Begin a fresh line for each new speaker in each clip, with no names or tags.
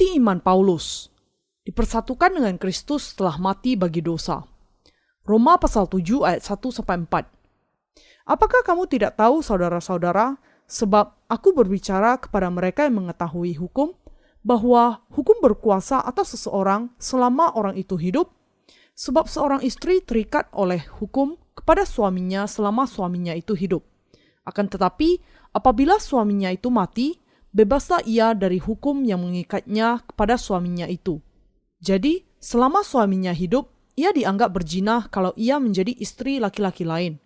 Bukti iman Paulus dipersatukan dengan Kristus setelah mati bagi dosa. Roma pasal 7 ayat 1-4. Apakah kamu tidak tahu, saudara-saudara, sebab aku berbicara kepada mereka yang mengetahui hukum, bahwa hukum berkuasa atas seseorang selama orang itu hidup? Sebab seorang istri terikat oleh hukum kepada suaminya selama suaminya itu hidup. Akan tetapi, apabila suaminya itu mati, bebaslah ia dari hukum yang mengikatnya kepada suaminya itu. Jadi, selama suaminya hidup, ia dianggap berzina kalau ia menjadi istri laki-laki lain.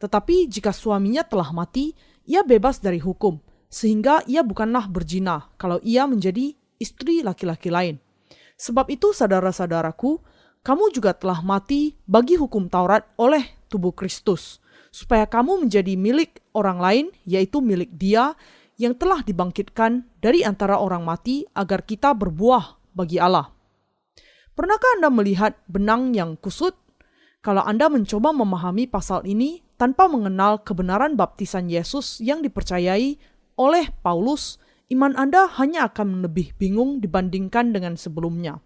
Tetapi jika suaminya telah mati, ia bebas dari hukum, sehingga ia bukanlah berzina kalau ia menjadi istri laki-laki lain. Sebab itu, saudara-saudaraku, kamu juga telah mati bagi hukum Taurat oleh tubuh Kristus, supaya kamu menjadi milik orang lain, yaitu milik Dia yang telah dibangkitkan dari antara orang mati agar kita berbuah bagi Allah. Pernahkah Anda melihat benang yang kusut? Kalau Anda mencoba memahami pasal ini tanpa mengenal kebenaran baptisan Yesus yang dipercayai oleh Paulus, iman Anda hanya akan lebih bingung dibandingkan dengan sebelumnya.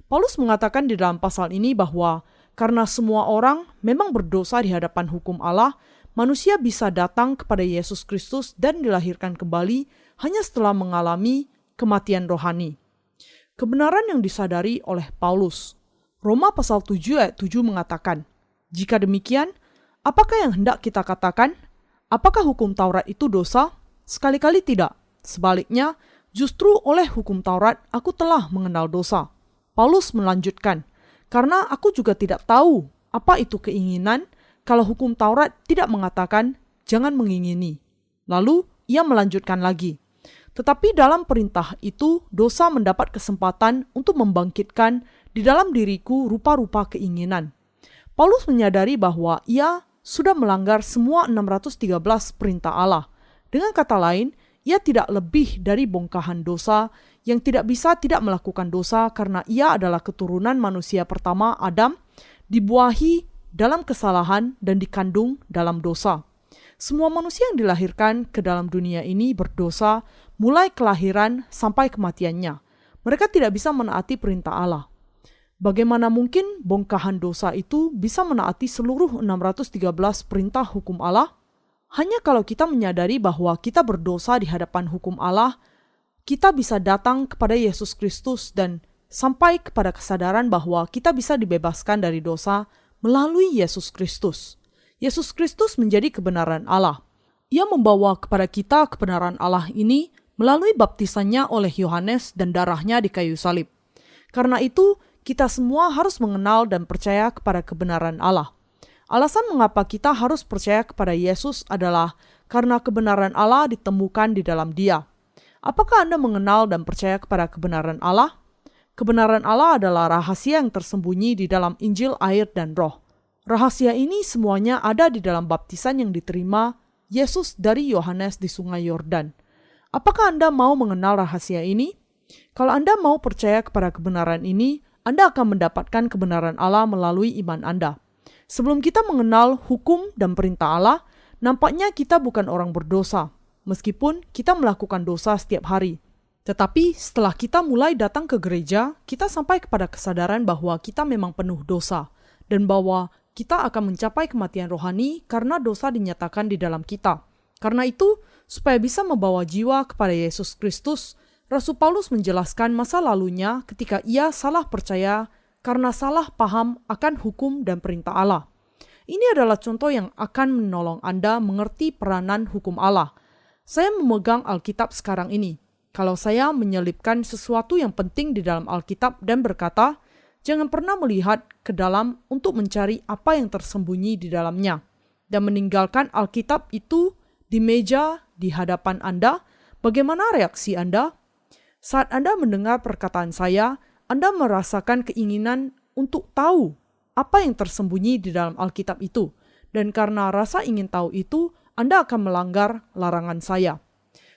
Paulus mengatakan di dalam pasal ini bahwa karena semua orang memang berdosa di hadapan hukum Allah, manusia bisa datang kepada Yesus Kristus dan dilahirkan kembali hanya setelah mengalami kematian rohani. Kebenaran yang disadari oleh Paulus. Roma pasal 7 ayat 7 mengatakan, jika demikian, apakah yang hendak kita katakan? Apakah hukum Taurat itu dosa? Sekali-kali tidak. Sebaliknya, justru oleh hukum Taurat aku telah mengenal dosa. Paulus melanjutkan, karena aku juga tidak tahu apa itu keinginan kalau hukum Taurat tidak mengatakan jangan mengingini. Lalu ia melanjutkan lagi. Tetapi dalam perintah itu, dosa mendapat kesempatan untuk membangkitkan di dalam diriku rupa-rupa keinginan. Paulus menyadari bahwa ia sudah melanggar semua 613 perintah Allah. Dengan kata lain, ia tidak lebih dari bongkahan dosa yang tidak bisa tidak melakukan dosa karena ia adalah keturunan manusia pertama Adam, dibuahi dalam kesalahan dan dikandung dalam dosa. Semua manusia yang dilahirkan ke dalam dunia ini berdosa mulai kelahiran sampai kematiannya. Mereka tidak bisa menaati perintah Allah. Bagaimana mungkin bongkahan dosa itu bisa menaati seluruh 613 perintah hukum Allah? Hanya kalau kita menyadari bahwa kita berdosa di hadapan hukum Allah, kita bisa datang kepada Yesus Kristus dan sampai kepada kesadaran bahwa kita bisa dibebaskan dari dosa melalui Yesus Kristus. Yesus Kristus menjadi kebenaran Allah. Ia membawa kepada kita kebenaran Allah ini melalui baptisannya oleh Yohanes dan darahnya di kayu salib. Karena itu, kita semua harus mengenal dan percaya kepada kebenaran Allah. Alasan mengapa kita harus percaya kepada Yesus adalah karena kebenaran Allah ditemukan di dalam Dia. Apakah Anda mengenal dan percaya kepada kebenaran Allah? Kebenaran Allah adalah rahasia yang tersembunyi di dalam Injil, air, dan Roh. Rahasia ini semuanya ada di dalam baptisan yang diterima Yesus dari Yohanes di Sungai Yordan. Apakah Anda mau mengenal rahasia ini? Kalau Anda mau percaya kepada kebenaran ini, Anda akan mendapatkan kebenaran Allah melalui iman Anda. Sebelum kita mengenal hukum dan perintah Allah, nampaknya kita bukan orang berdosa, meskipun kita melakukan dosa setiap hari. Tetapi setelah kita mulai datang ke gereja, kita sampai kepada kesadaran bahwa kita memang penuh dosa, dan bahwa kita akan mencapai kematian rohani karena dosa dinyatakan di dalam kita. Karena itu, supaya bisa membawa jiwa kepada Yesus Kristus, Rasul Paulus menjelaskan masa lalunya ketika ia salah percaya karena salah paham akan hukum dan perintah Allah. Ini adalah contoh yang akan menolong Anda mengerti peranan hukum Allah. Saya memegang Alkitab sekarang ini. Kalau saya menyelipkan sesuatu yang penting di dalam Alkitab dan berkata, jangan pernah melihat ke dalam untuk mencari apa yang tersembunyi di dalamnya, dan meninggalkan Alkitab itu di meja di hadapan Anda. Bagaimana reaksi Anda? Saat Anda mendengar perkataan saya, Anda merasakan keinginan untuk tahu apa yang tersembunyi di dalam Alkitab itu, dan karena rasa ingin tahu itu, Anda akan melanggar larangan saya.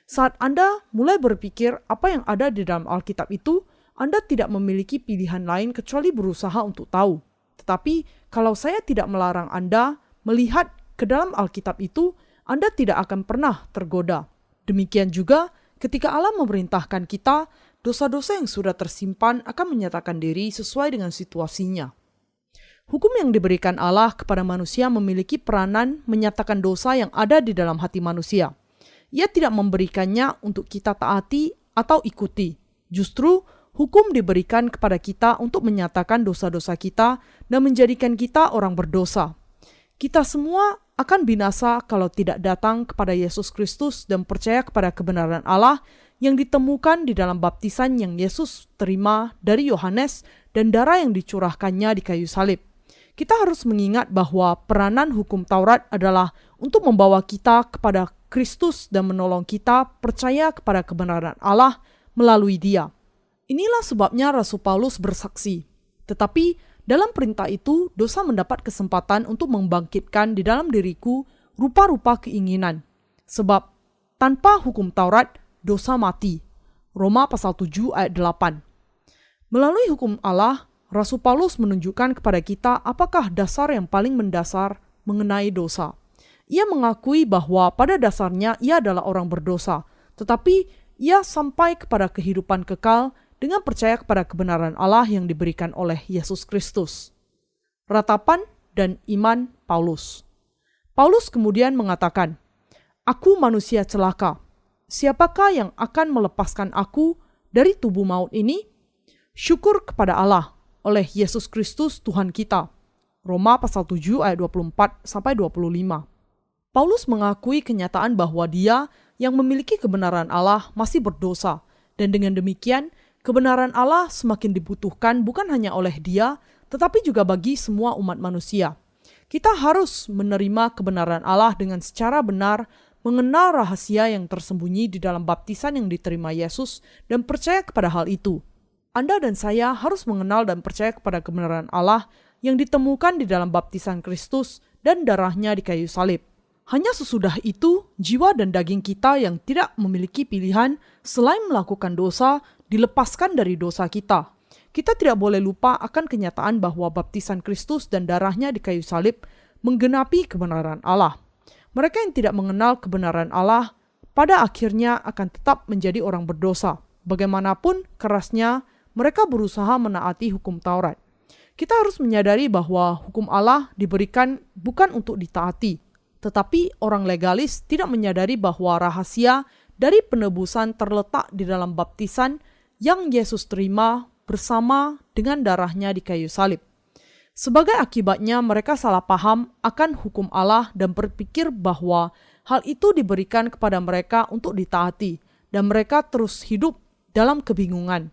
Saat Anda mulai berpikir apa yang ada di dalam Alkitab itu, Anda tidak memiliki pilihan lain kecuali berusaha untuk tahu. Tetapi kalau saya tidak melarang Anda melihat ke dalam Alkitab itu, Anda tidak akan pernah tergoda. Demikian juga ketika Allah memerintahkan kita, dosa-dosa yang sudah tersimpan akan menyatakan diri sesuai dengan situasinya. Hukum yang diberikan Allah kepada manusia memiliki peranan menyatakan dosa yang ada di dalam hati manusia. Ia tidak memberikannya untuk kita taati atau ikuti. Justru, hukum diberikan kepada kita untuk menyatakan dosa-dosa kita dan menjadikan kita orang berdosa. Kita semua akan binasa kalau tidak datang kepada Yesus Kristus dan percaya kepada kebenaran Allah yang ditemukan di dalam baptisan yang Yesus terima dari Yohanes dan darah yang dicurahkannya di kayu salib. Kita harus mengingat bahwa peranan hukum Taurat adalah untuk membawa kita kepada Kristus dan menolong kita percaya kepada kebenaran Allah melalui Dia. Inilah sebabnya Rasul Paulus bersaksi. Tetapi dalam perintah itu, dosa mendapat kesempatan untuk membangkitkan di dalam diriku rupa-rupa keinginan. Sebab tanpa hukum Taurat, dosa mati. Roma pasal 7 ayat 8. Melalui hukum Allah, Rasul Paulus menunjukkan kepada kita apakah dasar yang paling mendasar mengenai dosa. Ia mengakui bahwa pada dasarnya ia adalah orang berdosa, tetapi ia sampai kepada kehidupan kekal dengan percaya kepada kebenaran Allah yang diberikan oleh Yesus Kristus. Ratapan dan iman Paulus. Paulus kemudian mengatakan, "Aku manusia celaka. Siapakah yang akan melepaskan aku dari tubuh maut ini? Syukur kepada Allah oleh Yesus Kristus Tuhan kita." Roma pasal 7 ayat 24-25. Paulus mengakui kenyataan bahwa dia yang memiliki kebenaran Allah masih berdosa, dan dengan demikian kebenaran Allah semakin dibutuhkan bukan hanya oleh dia, tetapi juga bagi semua umat manusia. Kita harus menerima kebenaran Allah dengan secara benar, mengenal rahasia yang tersembunyi di dalam baptisan yang diterima Yesus, dan percaya kepada hal itu. Anda dan saya harus mengenal dan percaya kepada kebenaran Allah yang ditemukan di dalam baptisan Kristus dan darahnya di kayu salib. Hanya sesudah itu, jiwa dan daging kita yang tidak memiliki pilihan selain melakukan dosa, dilepaskan dari dosa kita. Kita tidak boleh lupa akan kenyataan bahwa baptisan Kristus dan darahnya di kayu salib menggenapi kebenaran Allah. Mereka yang tidak mengenal kebenaran Allah pada akhirnya akan tetap menjadi orang berdosa. Bagaimanapun kerasnya mereka berusaha menaati hukum Taurat. Kita harus menyadari bahwa hukum Allah diberikan bukan untuk ditaati, tetapi orang legalis tidak menyadari bahwa rahasia dari penebusan terletak di dalam baptisan yang Yesus terima bersama dengan darahnya di kayu salib. Sebagai akibatnya mereka salah paham akan hukum Allah dan berpikir bahwa hal itu diberikan kepada mereka untuk ditaati, dan mereka terus hidup dalam kebingungan.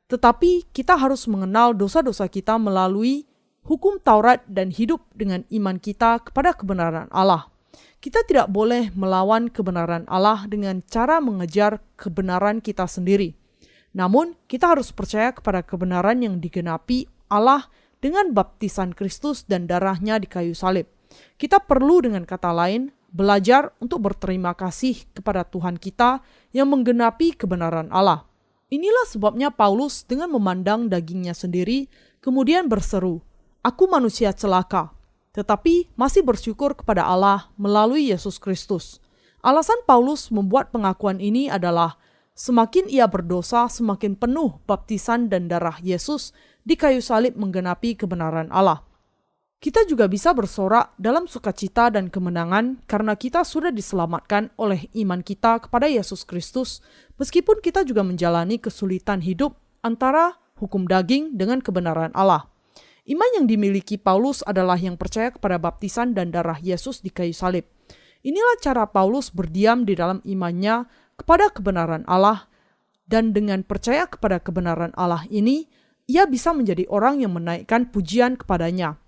Tetapi kita harus mengenal dosa-dosa kita melalui hukum Taurat dan hidup dengan iman kita kepada kebenaran Allah. Kita tidak boleh melawan kebenaran Allah dengan cara mengejar kebenaran kita sendiri. Namun, kita harus percaya kepada kebenaran yang digenapi Allah dengan baptisan Kristus dan darahnya di kayu salib. Kita perlu dengan kata lain belajar untuk berterima kasih kepada Tuhan kita yang menggenapi kebenaran Allah. Inilah sebabnya Paulus dengan memandang dagingnya sendiri kemudian berseru, "Aku manusia celaka," tetapi masih bersyukur kepada Allah melalui Yesus Kristus. Alasan Paulus membuat pengakuan ini adalah semakin ia berdosa, semakin penuh baptisan dan darah Yesus di kayu salib menggenapi kebenaran Allah. Kita juga bisa bersorak dalam sukacita dan kemenangan karena kita sudah diselamatkan oleh iman kita kepada Yesus Kristus, meskipun kita juga menjalani kesulitan hidup antara hukum daging dengan kebenaran Allah. Iman yang dimiliki Paulus adalah yang percaya kepada baptisan dan darah Yesus di kayu salib. Inilah cara Paulus berdiam di dalam imannya kepada kebenaran Allah, dan dengan percaya kepada kebenaran Allah ini, ia bisa menjadi orang yang menaikkan pujian kepadanya.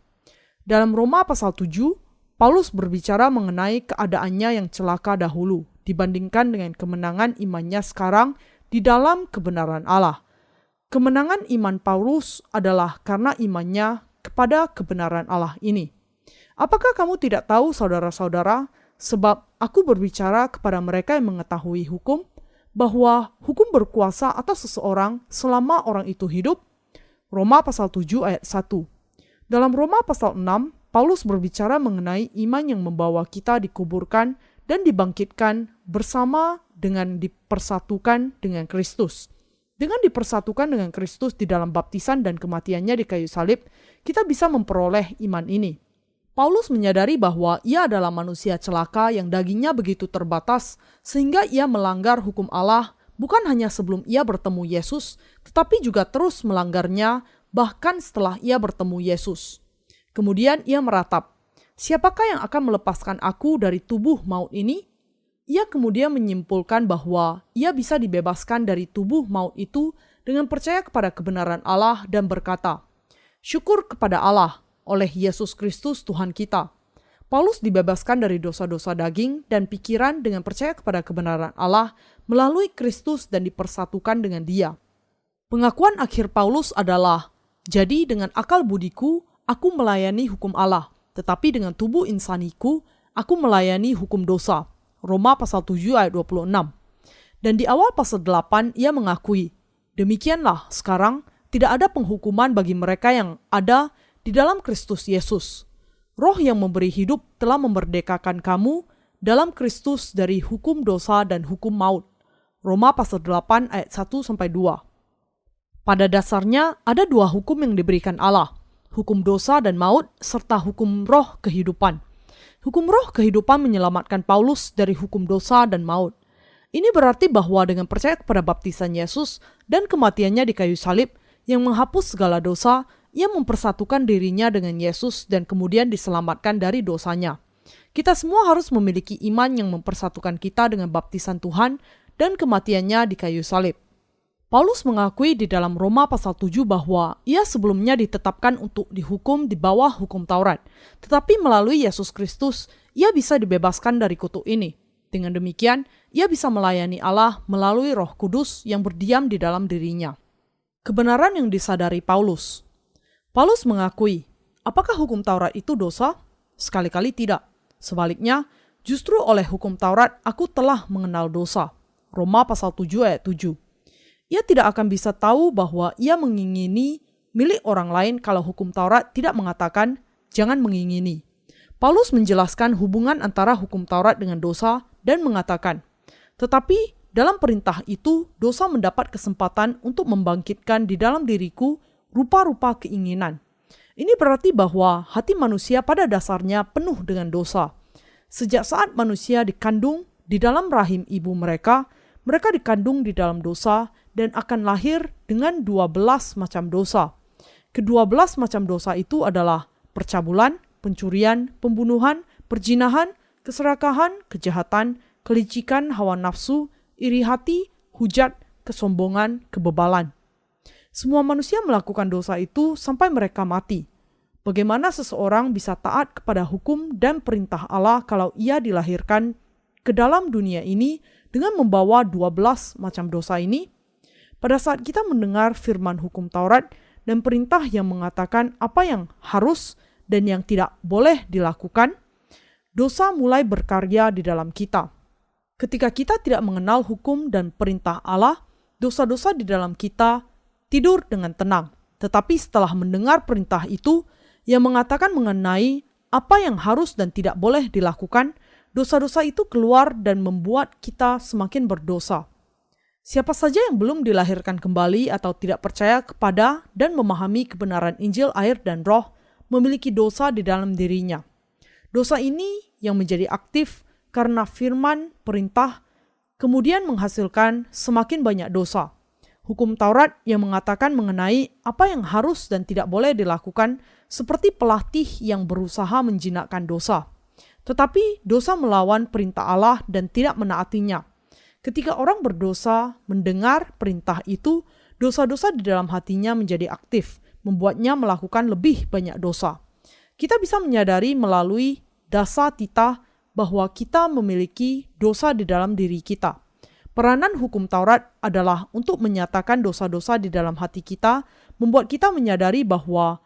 Dalam Roma pasal 7, Paulus berbicara mengenai keadaannya yang celaka dahulu dibandingkan dengan kemenangan imannya sekarang di dalam kebenaran Allah. Kemenangan iman Paulus adalah karena imannya kepada kebenaran Allah ini. Apakah kamu tidak tahu, saudara-saudara, sebab aku berbicara kepada mereka yang mengetahui hukum, bahwa hukum berkuasa atas seseorang selama orang itu hidup? Roma pasal 7 ayat 1. Dalam Roma pasal 6, Paulus berbicara mengenai iman yang membawa kita dikuburkan dan dibangkitkan bersama dengan dipersatukan dengan Kristus. Dengan dipersatukan dengan Kristus di dalam baptisan dan kematiannya di kayu salib, kita bisa memperoleh iman ini. Paulus menyadari bahwa ia adalah manusia celaka yang dagingnya begitu terbatas sehingga ia melanggar hukum Allah bukan hanya sebelum ia bertemu Yesus, tetapi juga terus melanggarnya bahkan setelah ia bertemu Yesus. Kemudian ia meratap, "Siapakah yang akan melepaskan aku dari tubuh maut ini?" Ia kemudian menyimpulkan bahwa ia bisa dibebaskan dari tubuh maut itu dengan percaya kepada kebenaran Allah dan berkata, "Syukur kepada Allah oleh Yesus Kristus Tuhan kita." Paulus dibebaskan dari dosa-dosa daging dan pikiran dengan percaya kepada kebenaran Allah melalui Kristus dan dipersatukan dengan Dia. Pengakuan akhir Paulus adalah, "Jadi dengan akal budiku, aku melayani hukum Allah, tetapi dengan tubuh insaniku, aku melayani hukum dosa." Roma pasal 7 ayat 26. Dan di awal pasal 8 ia mengakui, "Demikianlah sekarang tidak ada penghukuman bagi mereka yang ada di dalam Kristus Yesus. Roh yang memberi hidup telah memerdekakan kamu dalam Kristus dari hukum dosa dan hukum maut." Roma pasal 8 ayat 1-2. Pada dasarnya ada dua hukum yang diberikan Allah, hukum dosa dan maut serta hukum roh kehidupan. Hukum roh kehidupan menyelamatkan Paulus dari hukum dosa dan maut. Ini berarti bahwa dengan percaya kepada baptisan Yesus dan kematiannya di kayu salib yang menghapus segala dosa, ia mempersatukan dirinya dengan Yesus dan kemudian diselamatkan dari dosanya. Kita semua harus memiliki iman yang mempersatukan kita dengan baptisan Tuhan dan kematiannya di kayu salib. Paulus mengakui di dalam Roma pasal 7 bahwa ia sebelumnya ditetapkan untuk dihukum di bawah hukum Taurat. Tetapi melalui Yesus Kristus, ia bisa dibebaskan dari kutuk ini. Dengan demikian, ia bisa melayani Allah melalui Roh Kudus yang berdiam di dalam dirinya. Kebenaran yang disadari Paulus. Paulus mengakui, apakah hukum Taurat itu dosa? Sekali-kali tidak. Sebaliknya, justru oleh hukum Taurat aku telah mengenal dosa. Roma pasal 7 ayat 7. Ia tidak akan bisa tahu bahwa ia mengingini milik orang lain kalau hukum Taurat tidak mengatakan jangan mengingini. Paulus menjelaskan hubungan antara hukum Taurat dengan dosa dan mengatakan, tetapi dalam perintah itu dosa mendapat kesempatan untuk membangkitkan di dalam diriku rupa-rupa keinginan. Ini berarti bahwa hati manusia pada dasarnya penuh dengan dosa. Sejak saat manusia dikandung di dalam rahim ibu mereka dikandung di dalam dosa dan akan lahir dengan 12 macam dosa. Ke-12 macam dosa itu adalah percabulan, pencurian, pembunuhan, perzinahan, keserakahan, kejahatan, kelicikan, hawa nafsu, iri hati, hujat, kesombongan, kebebalan. Semua manusia melakukan dosa itu sampai mereka mati. Bagaimana seseorang bisa taat kepada hukum dan perintah Allah kalau ia dilahirkan ke dalam dunia ini dengan membawa 12 macam dosa ini? Pada saat kita mendengar firman hukum Taurat dan perintah yang mengatakan apa yang harus dan yang tidak boleh dilakukan, dosa mulai berkarya di dalam kita. Ketika kita tidak mengenal hukum dan perintah Allah, dosa-dosa di dalam kita tidur dengan tenang. Tetapi setelah mendengar perintah itu yang mengatakan mengenai apa yang harus dan tidak boleh dilakukan, dosa-dosa itu keluar dan membuat kita semakin berdosa. Siapa saja yang belum dilahirkan kembali atau tidak percaya kepada dan memahami kebenaran Injil, air, dan Roh memiliki dosa di dalam dirinya. Dosa ini yang menjadi aktif karena firman perintah kemudian menghasilkan semakin banyak dosa. Hukum Taurat yang mengatakan mengenai apa yang harus dan tidak boleh dilakukan seperti pelatih yang berusaha menjinakkan dosa. Tetapi dosa melawan perintah Allah dan tidak menaatinya. Ketika orang berdosa mendengar perintah itu, dosa-dosa di dalam hatinya menjadi aktif, membuatnya melakukan lebih banyak dosa. Kita bisa menyadari melalui dasa tita bahwa kita memiliki dosa di dalam diri kita. Peranan hukum Taurat adalah untuk menyatakan dosa-dosa di dalam hati kita, membuat kita menyadari bahwa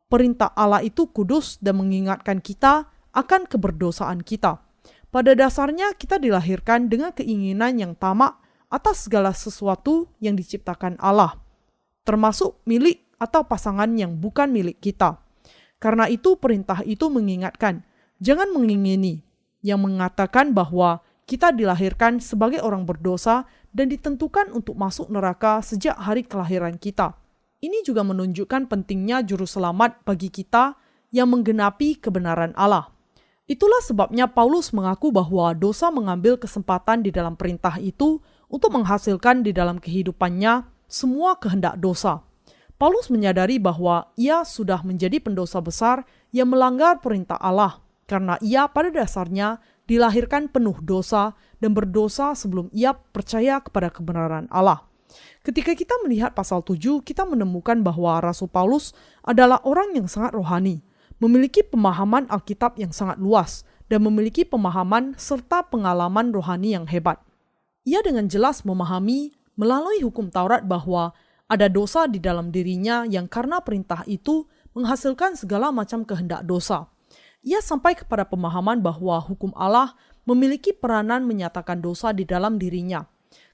perintah Allah itu kudus dan mengingatkan kita akan keberdosaan kita. Pada dasarnya kita dilahirkan dengan keinginan yang tamak atas segala sesuatu yang diciptakan Allah, termasuk milik atau pasangan yang bukan milik kita. Karena itu perintah itu mengingatkan, jangan mengingini, yang mengatakan bahwa kita dilahirkan sebagai orang berdosa dan ditentukan untuk masuk neraka sejak hari kelahiran kita. Ini juga menunjukkan pentingnya juru selamat bagi kita yang menggenapi kebenaran Allah. Itulah sebabnya Paulus mengaku bahwa dosa mengambil kesempatan di dalam perintah itu untuk menghasilkan di dalam kehidupannya semua kehendak dosa. Paulus menyadari bahwa ia sudah menjadi pendosa besar yang melanggar perintah Allah, karena ia pada dasarnya dilahirkan penuh dosa dan berdosa sebelum ia percaya kepada kebenaran Allah. Ketika kita melihat pasal 7, kita menemukan bahwa Rasul Paulus adalah orang yang sangat rohani, memiliki pemahaman Alkitab yang sangat luas, dan memiliki pemahaman serta pengalaman rohani yang hebat. Ia dengan jelas memahami melalui hukum Taurat bahwa ada dosa di dalam dirinya yang karena perintah itu menghasilkan segala macam kehendak dosa. Ia sampai kepada pemahaman bahwa hukum Allah memiliki peranan menyatakan dosa di dalam dirinya.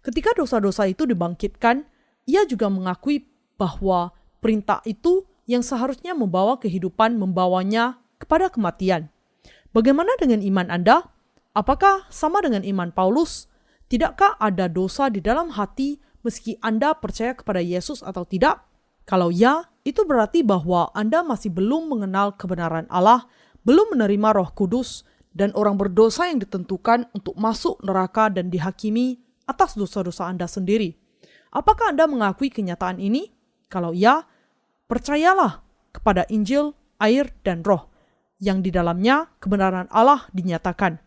Ketika dosa-dosa itu dibangkitkan, ia juga mengakui bahwa perintah itu yang seharusnya membawa kehidupan membawanya kepada kematian. Bagaimana dengan iman Anda? Apakah sama dengan iman Paulus? Tidakkah ada dosa di dalam hati meski Anda percaya kepada Yesus atau tidak? Kalau ya, itu berarti bahwa Anda masih belum mengenal kebenaran Allah, belum menerima Roh Kudus, dan orang berdosa yang ditentukan untuk masuk neraka dan dihakimi atas dosa-dosa Anda sendiri. Apakah Anda mengakui kenyataan ini? Kalau ya, percayalah kepada Injil, air, dan Roh, yang di dalamnya kebenaran Allah dinyatakan.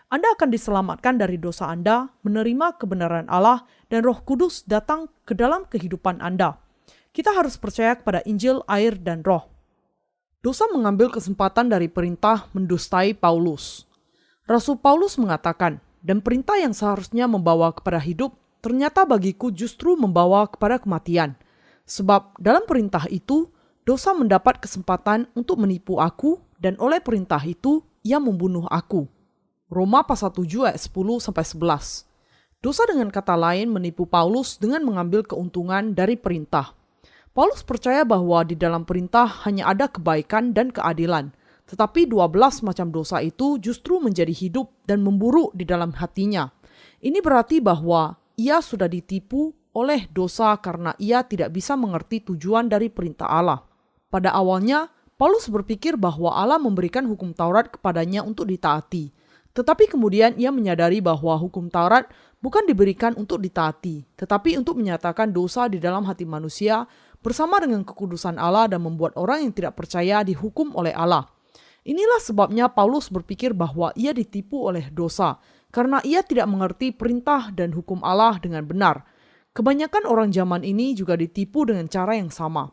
Anda akan diselamatkan dari dosa Anda, menerima kebenaran Allah, dan Roh Kudus datang ke dalam kehidupan Anda. Kita harus percaya kepada Injil, air, dan Roh. Dosa mengambil kesempatan dari perintah mendustai Paulus. Rasul Paulus mengatakan, dan perintah yang seharusnya membawa kepada hidup, ternyata bagiku justru membawa kepada kematian. Sebab dalam perintah itu, dosa mendapat kesempatan untuk menipu aku, dan oleh perintah itu, ia membunuh aku. Roma pasal 7 ayat 10-11. Dosa dengan kata lain menipu Paulus dengan mengambil keuntungan dari perintah. Paulus percaya bahwa di dalam perintah hanya ada kebaikan dan keadilan, tetapi 12 macam dosa itu justru menjadi hidup dan memburuk di dalam hatinya. Ini berarti bahwa ia sudah ditipu oleh dosa karena ia tidak bisa mengerti tujuan dari perintah Allah. Pada awalnya, Paulus berpikir bahwa Allah memberikan hukum Taurat kepadanya untuk ditaati. Tetapi kemudian ia menyadari bahwa hukum Taurat bukan diberikan untuk ditaati, tetapi untuk menyatakan dosa di dalam hati manusia bersama dengan kekudusan Allah dan membuat orang yang tidak percaya dihukum oleh Allah. Inilah sebabnya Paulus berpikir bahwa ia ditipu oleh dosa, karena ia tidak mengerti perintah dan hukum Allah dengan benar. Kebanyakan orang zaman ini juga ditipu dengan cara yang sama.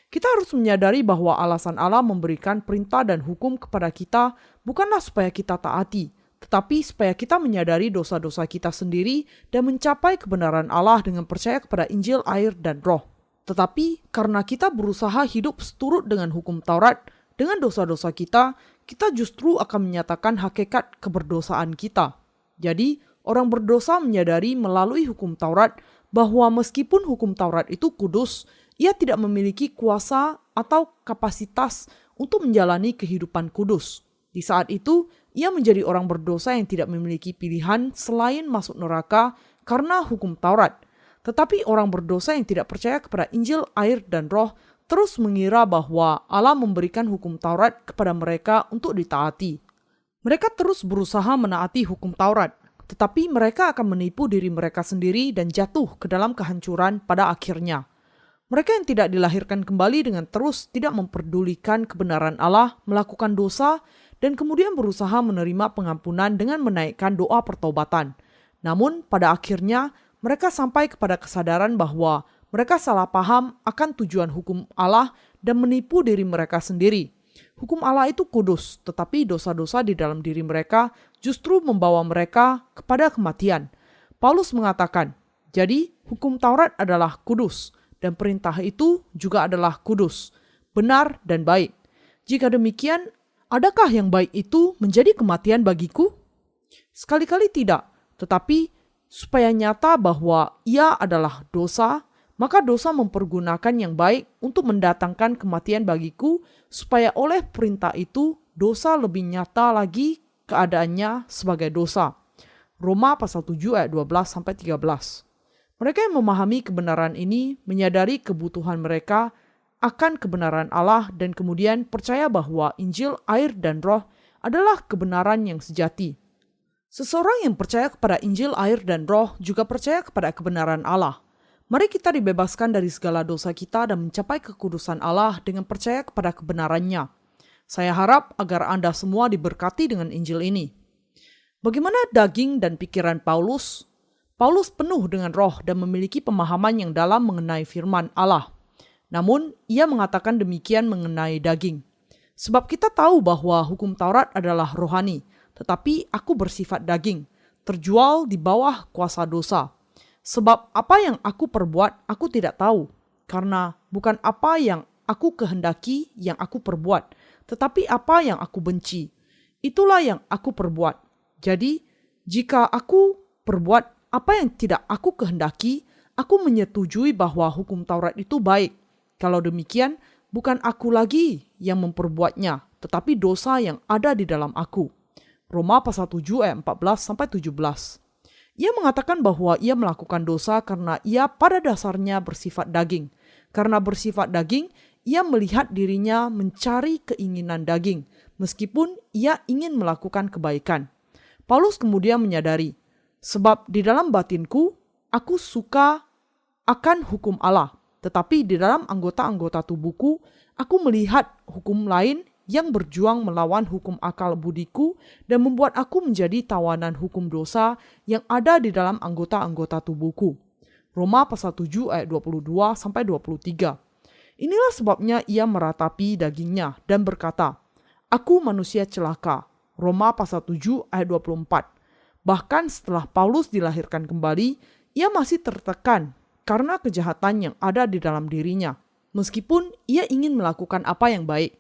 Kita harus menyadari bahwa alasan Allah memberikan perintah dan hukum kepada kita bukanlah supaya kita taati, tetapi supaya kita menyadari dosa-dosa kita sendiri dan mencapai kebenaran Allah dengan percaya kepada Injil, air, dan Roh. Tetapi karena kita berusaha hidup seturut dengan hukum Taurat, dengan dosa-dosa kita, kita justru akan menyatakan hakikat keberdosaan kita. Jadi, orang berdosa menyadari melalui hukum Taurat bahwa meskipun hukum Taurat itu kudus, ia tidak memiliki kuasa atau kapasitas untuk menjalani kehidupan kudus. Di saat itu, ia menjadi orang berdosa yang tidak memiliki pilihan selain masuk neraka karena hukum Taurat. Tetapi orang berdosa yang tidak percaya kepada Injil, air, dan Roh terus mengira bahwa Allah memberikan hukum Taurat kepada mereka untuk ditaati. Mereka terus berusaha menaati hukum Taurat, tetapi mereka akan menipu diri mereka sendiri dan jatuh ke dalam kehancuran pada akhirnya. Mereka yang tidak dilahirkan kembali dengan terus tidak memperdulikan kebenaran Allah, melakukan dosa, dan kemudian berusaha menerima pengampunan dengan menaikkan doa pertobatan. Namun pada akhirnya mereka sampai kepada kesadaran bahwa mereka salah paham akan tujuan hukum Allah dan menipu diri mereka sendiri. Hukum Allah itu kudus, tetapi dosa-dosa di dalam diri mereka justru membawa mereka kepada kematian. Paulus mengatakan, jadi hukum Taurat adalah kudus, dan perintah itu juga adalah kudus, benar dan baik. Jika demikian, adakah yang baik itu menjadi kematian bagiku? Sekali-kali tidak, tetapi supaya nyata bahwa ia adalah dosa, maka dosa mempergunakan yang baik untuk mendatangkan kematian bagiku, supaya oleh perintah itu dosa lebih nyata lagi keadaannya sebagai dosa. Roma pasal 7 ayat 12-13. Mereka yang memahami kebenaran ini menyadari kebutuhan mereka akan kebenaran Allah dan kemudian percaya bahwa Injil, air, dan Roh adalah kebenaran yang sejati. Seseorang yang percaya kepada Injil, air, dan Roh juga percaya kepada kebenaran Allah. Mari kita dibebaskan dari segala dosa kita dan mencapai kekudusan Allah dengan percaya kepada kebenarannya. Saya harap agar Anda semua diberkati dengan Injil ini. Bagaimana daging dan pikiran Paulus? Paulus penuh dengan roh dan memiliki pemahaman yang dalam mengenai firman Allah. Namun, ia mengatakan demikian mengenai daging. Sebab kita tahu bahwa hukum Taurat adalah rohani, tetapi aku bersifat daging, terjual di bawah kuasa dosa. Sebab apa yang aku perbuat, aku tidak tahu. Karena bukan apa yang aku kehendaki yang aku perbuat, tetapi apa yang aku benci. Itulah yang aku perbuat. Jadi, jika aku perbuat apa yang tidak aku kehendaki, aku menyetujui bahwa hukum Taurat itu baik. Kalau demikian, bukan aku lagi yang memperbuatnya, tetapi dosa yang ada di dalam aku. Roma pasal 7 ayat 14-17. Ia mengatakan bahwa ia melakukan dosa karena ia pada dasarnya bersifat daging. Karena bersifat daging, ia melihat dirinya mencari keinginan daging, meskipun ia ingin melakukan kebaikan. Paulus kemudian menyadari, sebab di dalam batinku, aku suka akan hukum Allah. Tetapi di dalam anggota-anggota tubuhku, aku melihat hukum lain yang berjuang melawan hukum akal budiku dan membuat aku menjadi tawanan hukum dosa yang ada di dalam anggota-anggota tubuhku. Roma pasal 7 ayat 22-23. Inilah sebabnya ia meratapi dagingnya dan berkata, aku manusia celaka. Roma pasal 7 ayat 24. Bahkan setelah Paulus dilahirkan kembali, ia masih tertekan karena kejahatan yang ada di dalam dirinya, meskipun ia ingin melakukan apa yang baik.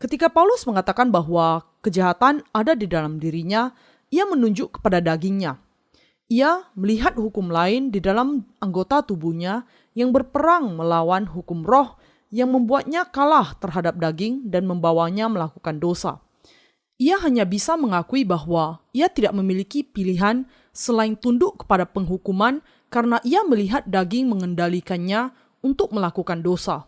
Ketika Paulus mengatakan bahwa kejahatan ada di dalam dirinya, ia menunjuk kepada dagingnya. Ia melihat hukum lain di dalam anggota tubuhnya yang berperang melawan hukum roh yang membuatnya kalah terhadap daging dan membawanya melakukan dosa. Ia hanya bisa mengakui bahwa ia tidak memiliki pilihan selain tunduk kepada penghukuman karena ia melihat daging mengendalikannya untuk melakukan dosa.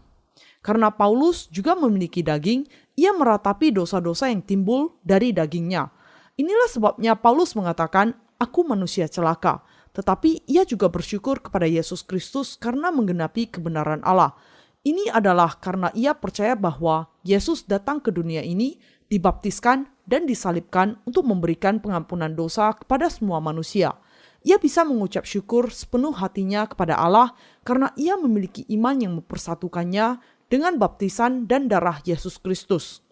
Karena Paulus juga memiliki daging, ia meratapi dosa-dosa yang timbul dari dagingnya. Inilah sebabnya Paulus mengatakan, aku manusia celaka. Tetapi ia juga bersyukur kepada Yesus Kristus karena menggenapi kebenaran Allah. Ini adalah karena ia percaya bahwa Yesus datang ke dunia ini, dibaptiskan dan disalibkan untuk memberikan pengampunan dosa kepada semua manusia. Ia bisa mengucap syukur sepenuh hatinya kepada Allah karena ia memiliki iman yang mempersatukannya dengan baptisan dan darah Yesus Kristus.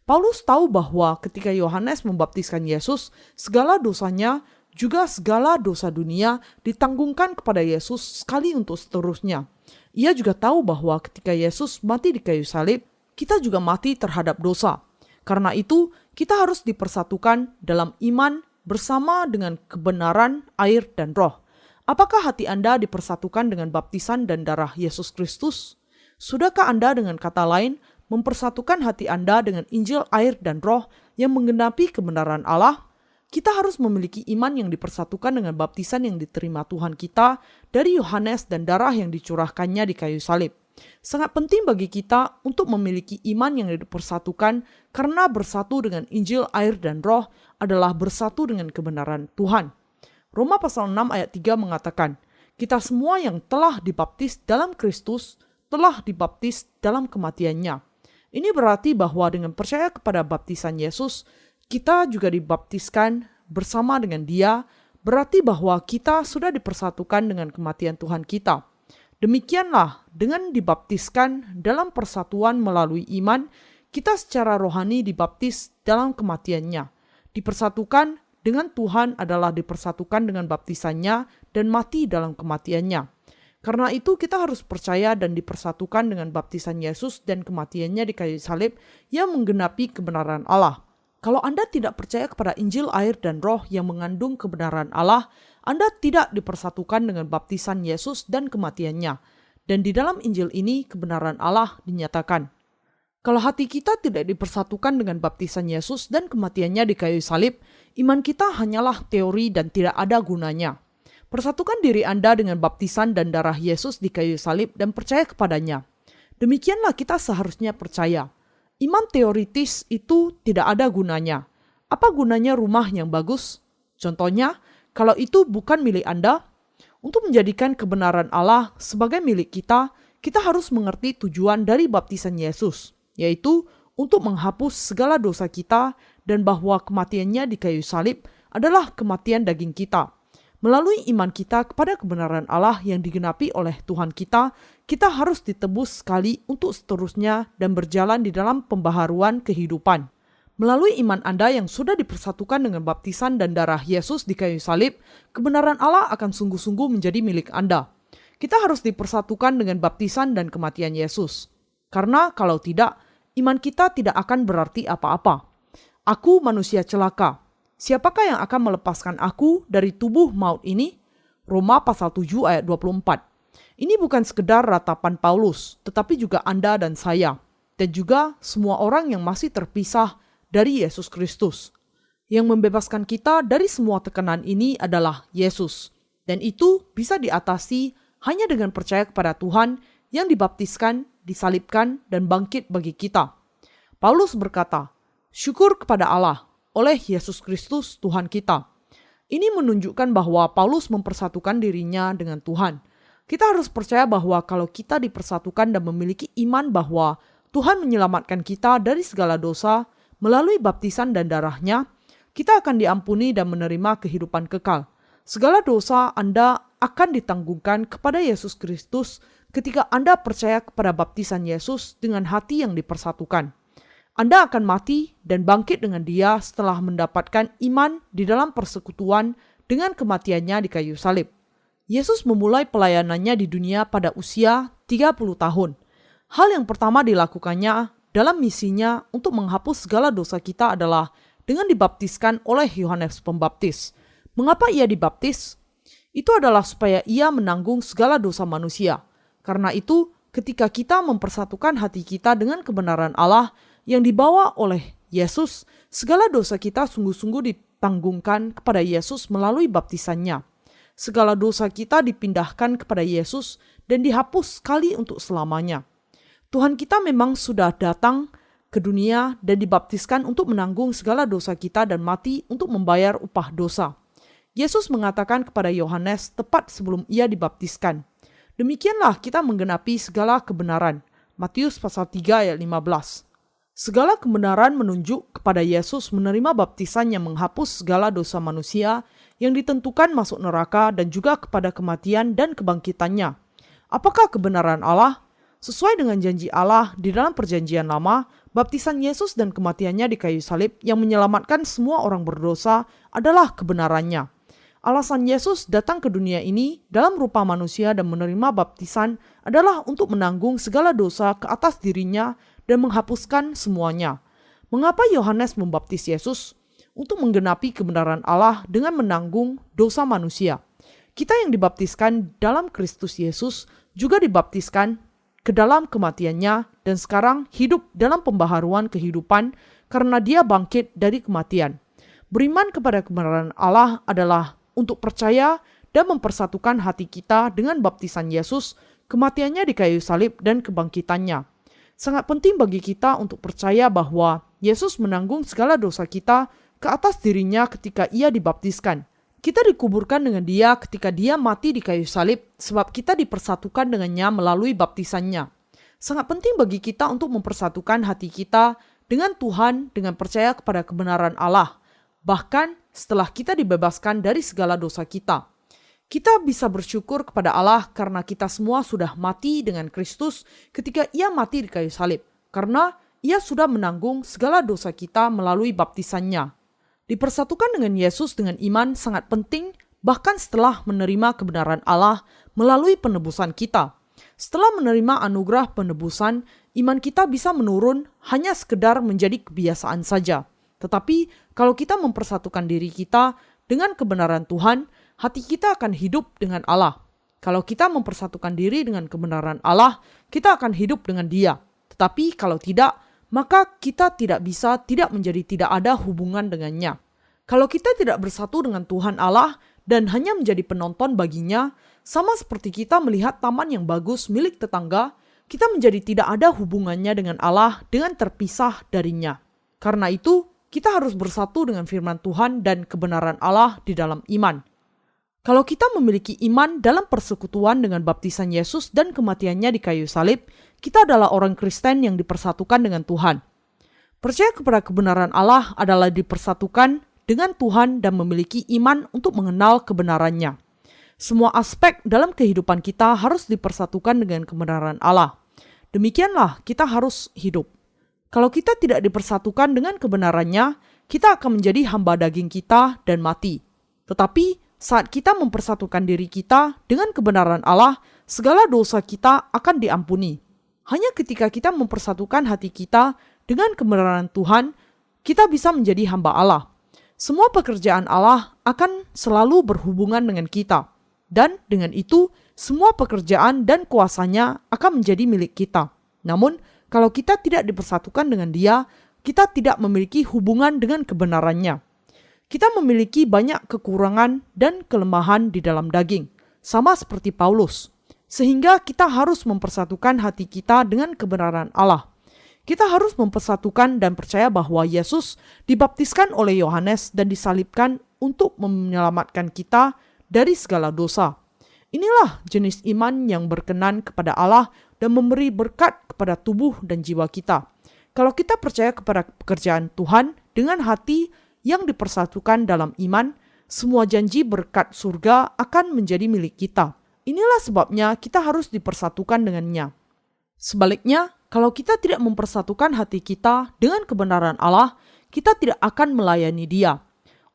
Paulus tahu bahwa ketika Yohanes membaptiskan Yesus, segala dosanya, juga segala dosa dunia ditanggungkan kepada Yesus sekali untuk seterusnya. Ia juga tahu bahwa ketika Yesus mati di kayu salib, kita juga mati terhadap dosa. Karena itu, kita harus dipersatukan dalam iman bersama dengan kebenaran, air, dan roh. Apakah hati Anda dipersatukan dengan baptisan dan darah Yesus Kristus? Sudahkah Anda dengan kata lain mempersatukan hati Anda dengan Injil, air, dan roh yang menggenapi kebenaran Allah? Kita harus memiliki iman yang dipersatukan dengan baptisan yang diterima Tuhan kita dari Yohanes dan darah yang dicurahkannya di kayu salib. Sangat penting bagi kita untuk memiliki iman yang dipersatukan karena bersatu dengan Injil, air, dan roh adalah bersatu dengan kebenaran Tuhan. Roma pasal 6 ayat 3 mengatakan, kita semua yang telah dibaptis dalam Kristus telah dibaptis dalam kematiannya. Ini berarti bahwa dengan percaya kepada baptisan Yesus, kita juga dibaptiskan bersama dengan Dia, berarti bahwa kita sudah dipersatukan dengan kematian Tuhan kita. Demikianlah, dengan dibaptiskan dalam persatuan melalui iman, kita secara rohani dibaptis dalam kematiannya. Dipersatukan dengan Tuhan adalah dipersatukan dengan baptisannya dan mati dalam kematiannya. Karena itu kita harus percaya dan dipersatukan dengan baptisan Yesus dan kematiannya di kayu salib yang menggenapi kebenaran Allah. Kalau Anda tidak percaya kepada Injil, air, dan roh yang mengandung kebenaran Allah, Anda tidak dipersatukan dengan baptisan Yesus dan kematiannya. Dan di dalam Injil ini kebenaran Allah dinyatakan. Kalau hati kita tidak dipersatukan dengan baptisan Yesus dan kematiannya di kayu salib, iman kita hanyalah teori dan tidak ada gunanya. Persatukan diri Anda dengan baptisan dan darah Yesus di kayu salib dan percaya kepadanya. Demikianlah kita seharusnya percaya. Iman teoritis itu tidak ada gunanya. Apa gunanya rumah yang bagus? Contohnya, kalau itu bukan milik Anda, untuk menjadikan kebenaran Allah sebagai milik kita, kita harus mengerti tujuan dari baptisan Yesus, yaitu untuk menghapus segala dosa kita dan bahwa kematiannya di kayu salib adalah kematian daging kita. Melalui iman kita kepada kebenaran Allah yang digenapi oleh Tuhan kita harus ditebus sekali untuk seterusnya dan berjalan di dalam pembaharuan kehidupan. Melalui iman Anda yang sudah dipersatukan dengan baptisan dan darah Yesus di kayu salib, kebenaran Allah akan sungguh-sungguh menjadi milik Anda. Kita harus dipersatukan dengan baptisan dan kematian Yesus. Karena kalau tidak, iman kita tidak akan berarti apa-apa. Aku manusia celaka. Siapakah yang akan melepaskan aku dari tubuh maut ini? Roma pasal 7 ayat 24. Ini bukan sekedar ratapan Paulus, tetapi juga Anda dan saya. Dan juga semua orang yang masih terpisah dari Yesus Kristus. Yang membebaskan kita dari semua tekanan ini adalah Yesus. Dan itu bisa diatasi hanya dengan percaya kepada Tuhan yang dibaptiskan, disalibkan, dan bangkit bagi kita. Paulus berkata, "Syukur kepada Allah oleh Yesus Kristus Tuhan kita." Ini menunjukkan bahwa Paulus mempersatukan dirinya dengan Tuhan. Kita harus percaya bahwa kalau kita dipersatukan dan memiliki iman bahwa Tuhan menyelamatkan kita dari segala dosa melalui baptisan dan darahnya, kita akan diampuni dan menerima kehidupan kekal. Segala dosa Anda akan ditanggungkan kepada Yesus Kristus ketika Anda percaya kepada baptisan Yesus dengan hati yang dipersatukan. Anda akan mati dan bangkit dengan Dia setelah mendapatkan iman di dalam persekutuan dengan kematiannya di kayu salib. Yesus memulai pelayanannya di dunia pada usia 30 tahun. Hal yang pertama dilakukannya dalam misinya untuk menghapus segala dosa kita adalah dengan dibaptiskan oleh Yohanes Pembaptis. Mengapa ia dibaptis? Itu adalah supaya ia menanggung segala dosa manusia. Karena itu, ketika kita mempersatukan hati kita dengan kebenaran Allah yang dibawa oleh Yesus, segala dosa kita sungguh-sungguh ditanggungkan kepada Yesus melalui baptisannya. Segala dosa kita dipindahkan kepada Yesus dan dihapus sekali untuk selamanya. Tuhan kita memang sudah datang ke dunia dan dibaptiskan untuk menanggung segala dosa kita dan mati untuk membayar upah dosa. Yesus mengatakan kepada Yohanes tepat sebelum ia dibaptiskan, "Demikianlah kita menggenapi segala kebenaran." Matius pasal 3 ayat 15. Segala kebenaran menunjuk kepada Yesus menerima baptisan yang menghapus segala dosa manusia yang ditentukan masuk neraka dan juga kepada kematian dan kebangkitannya. Apakah kebenaran Allah? Sesuai dengan janji Allah di dalam perjanjian lama, baptisan Yesus dan kematiannya di kayu salib yang menyelamatkan semua orang berdosa adalah kebenarannya. Alasan Yesus datang ke dunia ini dalam rupa manusia dan menerima baptisan adalah untuk menanggung segala dosa ke atas dirinya dan menghapuskan semuanya. Mengapa Yohanes membaptis Yesus? Untuk menggenapi kebenaran Allah dengan menanggung dosa manusia. Kita yang dibaptiskan dalam Kristus Yesus juga dibaptiskan ke dalam kematiannya dan sekarang hidup dalam pembaharuan kehidupan karena Dia bangkit dari kematian. Beriman kepada kebenaran Allah adalah untuk percaya dan mempersatukan hati kita dengan baptisan Yesus, kematiannya di kayu salib dan kebangkitannya. Sangat penting bagi kita untuk percaya bahwa Yesus menanggung segala dosa kita ke atas dirinya ketika ia dibaptiskan. Kita dikuburkan dengan Dia ketika Dia mati di kayu salib sebab kita dipersatukan dengannya melalui baptisannya. Sangat penting bagi kita untuk mempersatukan hati kita dengan Tuhan dengan percaya kepada kebenaran Allah. Bahkan setelah kita dibebaskan dari segala dosa kita. Kita bisa bersyukur kepada Allah karena kita semua sudah mati dengan Kristus ketika Ia mati di kayu salib. Karena Ia sudah menanggung segala dosa kita melalui baptisannya. Dipersatukan dengan Yesus dengan iman sangat penting bahkan setelah menerima kebenaran Allah melalui penebusan kita. Setelah menerima anugerah penebusan, iman kita bisa menurun hanya sekedar menjadi kebiasaan saja. Tetapi kalau kita mempersatukan diri kita dengan kebenaran Tuhan, hati kita akan hidup dengan Allah. Kalau kita mempersatukan diri dengan kebenaran Allah, kita akan hidup dengan Dia. Tetapi kalau tidak, maka kita tidak menjadi tidak ada hubungan dengannya. Kalau kita tidak bersatu dengan Tuhan Allah dan hanya menjadi penonton baginya, sama seperti kita melihat taman yang bagus milik tetangga, kita menjadi tidak ada hubungannya dengan Allah dengan terpisah darinya. Karena itu, kita harus bersatu dengan firman Tuhan dan kebenaran Allah di dalam iman. Kalau kita memiliki iman dalam persekutuan dengan baptisan Yesus dan kematiannya di kayu salib, kita adalah orang Kristen yang dipersatukan dengan Tuhan. Percaya kepada kebenaran Allah adalah dipersatukan dengan Tuhan dan memiliki iman untuk mengenal kebenarannya. Semua aspek dalam kehidupan kita harus dipersatukan dengan kebenaran Allah. Demikianlah kita harus hidup. Kalau kita tidak dipersatukan dengan kebenarannya, kita akan menjadi hamba daging kita dan mati. Tetapi saat kita mempersatukan diri kita dengan kebenaran Allah, segala dosa kita akan diampuni. Hanya ketika kita mempersatukan hati kita dengan kebenaran Tuhan, kita bisa menjadi hamba Allah. Semua pekerjaan Allah akan selalu berhubungan dengan kita. Dan dengan itu, semua pekerjaan dan kuasanya akan menjadi milik kita. Namun, kalau kita tidak dipersatukan dengan Dia, kita tidak memiliki hubungan dengan kebenarannya. Kita memiliki banyak kekurangan dan kelemahan di dalam daging, sama seperti Paulus. Sehingga kita harus mempersatukan hati kita dengan kebenaran Allah. Kita harus mempersatukan dan percaya bahwa Yesus dibaptiskan oleh Yohanes dan disalibkan untuk menyelamatkan kita dari segala dosa. Inilah jenis iman yang berkenan kepada Allah dan memberi berkat kepada tubuh dan jiwa kita. Kalau kita percaya kepada pekerjaan Tuhan dengan hati yang dipersatukan dalam iman, semua janji berkat surga akan menjadi milik kita. Inilah sebabnya kita harus dipersatukan dengannya. Sebaliknya, kalau kita tidak mempersatukan hati kita dengan kebenaran Allah, kita tidak akan melayani Dia.